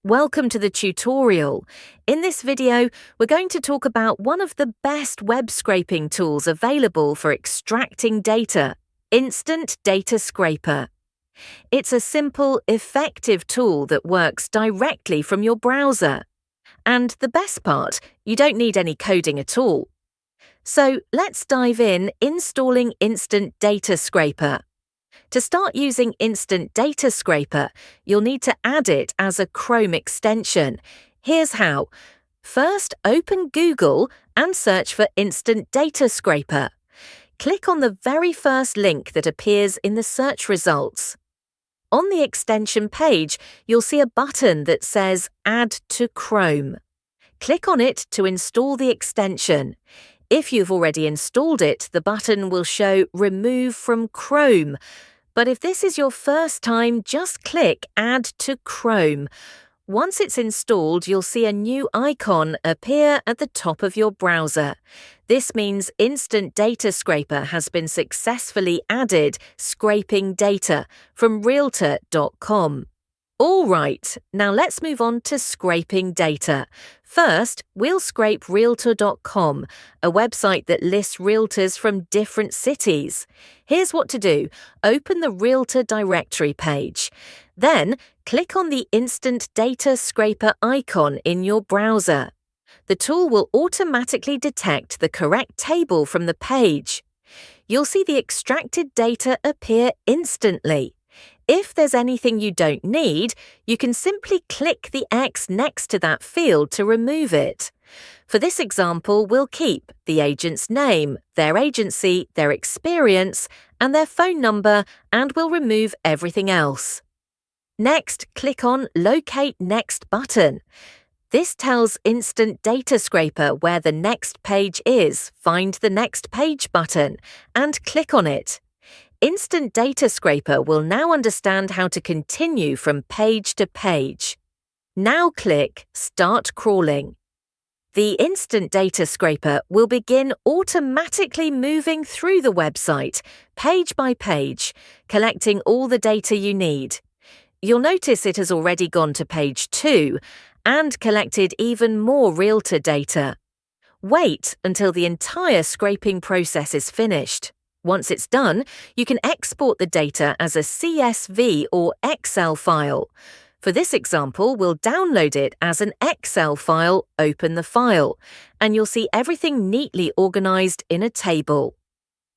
Welcome to the tutorial. In this video, we're going to talk about one of the best web scraping tools available for extracting data, InstantDataScraper. It's a simple, effective tool that works directly from your browser. And the best part, you don't need any coding at all. So let's dive in installing InstantDataScraper. To start using InstantDataScraper, you'll need to add it as a Chrome extension. Here's how. First, open Google and search for InstantDataScraper. Click on the very first link that appears in the search results. On the extension page, you'll see a button that says Add to Chrome. Click on it to install the extension. If you've already installed it, the button will show Remove from Chrome. But if this is your first time, just click Add to Chrome. Once it's installed, you'll see a new icon appear at the top of your browser. This means InstantDataScraper has been successfully added, scraping data from Realtor.com. All right, now let's move on to scraping data. First, we'll scrape Realtor.com, a website that lists realtors from different cities. Here's what to do. Open the Realtor directory page. Then, click on the InstantDataScraper icon in your browser. The tool will automatically detect the correct table from the page. You'll see the extracted data appear instantly. If there's anything you don't need, you can simply click the X next to that field to remove it. For this example, we'll keep the agent's name, their agency, their experience, and their phone number, and we'll remove everything else. Next, click on Locate Next button. This tells InstantDataScraper where the next page is. Find the Next Page button and click on it. InstantDataScraper will now understand how to continue from page to page. Now click Start Crawling. The InstantDataScraper will begin automatically moving through the website, page by page, collecting all the data you need. You'll notice it has already gone to page 2 and collected even more realtor data. Wait until the entire scraping process is finished. Once it's done, you can export the data as a CSV or Excel file. For this example, we'll download it as an Excel file, open the file, and you'll see everything neatly organized in a table.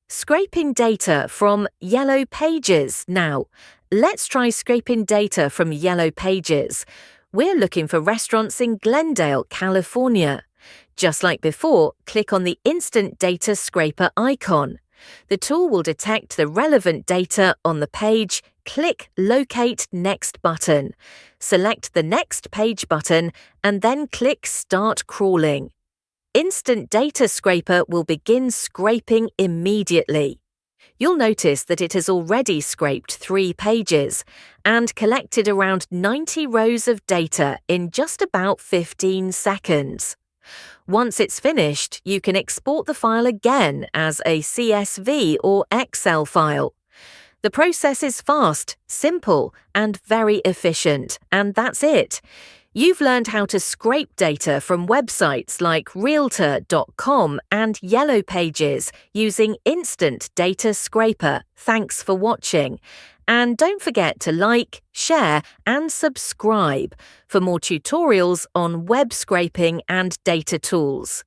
Scraping data from Yellow Pages now. Let's try scraping data from Yellow Pages. We're looking for restaurants in Glendale, California. Just like before, click on the InstantDataScraper icon. The tool will detect the relevant data on the page, click Locate Next button, select the Next Page button, and then click Start Crawling. InstantDataScraper will begin scraping immediately. You'll notice that it has already scraped 3 pages and collected around 90 rows of data in just about 15 seconds. Once it's finished, you can export the file again as a CSV or Excel file. The process is fast, simple, and very efficient, and that's it. You've learned how to scrape data from websites like Realtor.com and Yellow Pages using InstantDataScraper. Thanks for watching. And don't forget to like, share, and subscribe for more tutorials on web scraping and data tools.